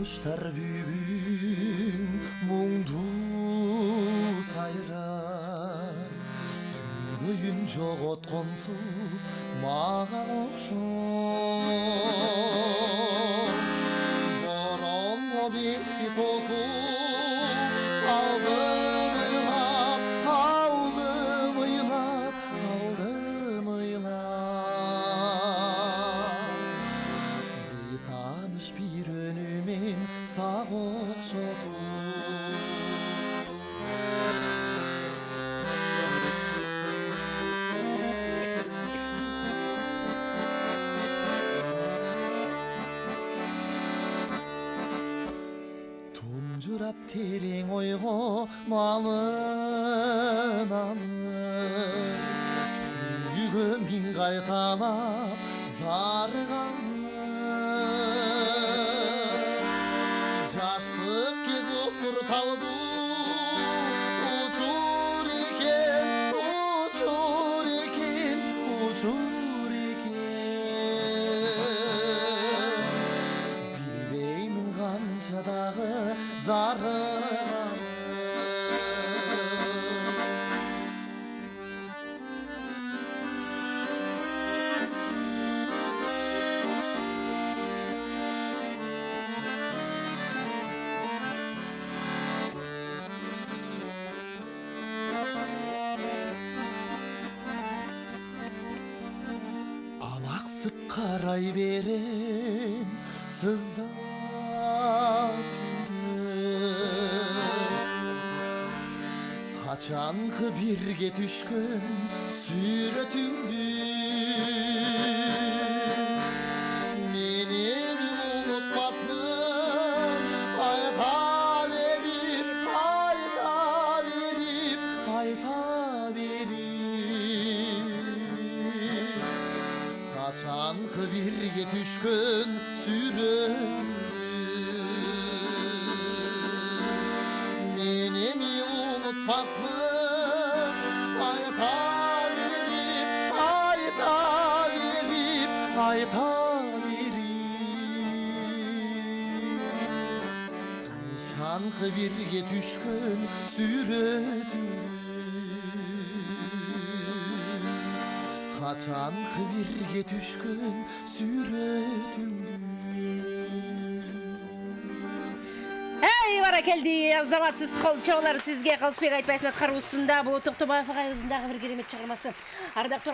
Kuşlar büyüğün muңду сайрар Түгөйүн жоготконсу мага окшойт Боронго бетти тосуп алдым ыйлап Бейтаныш бир өнүмен сага окшотуп Tunjurap tereң ойго малынамын Сүйгөн миң кайталап зарыгамын Жаштык кез опур талду Учур экен Билбеймин канча дагы зарыгамын Алаксып карай берем сыздап жүрөм Качанкы бирге түшкөн сүрөтүңдү Менин унутпасмын айта берип Качанкы бирге түшкөн сүрөтүңдү Мен эми унутпасмын айта берип Качанкы бирге түшкөн сүрөтүңдү Качанкы бирге түшкөн сүрөтүңдү Эй, баракелди, азаматсыз колчоолор, сизге Калысбек Айтбаевдин кароосунда бул Токтобаев агайыбыздын дагы бир керемет чыгармасы. Ардактуу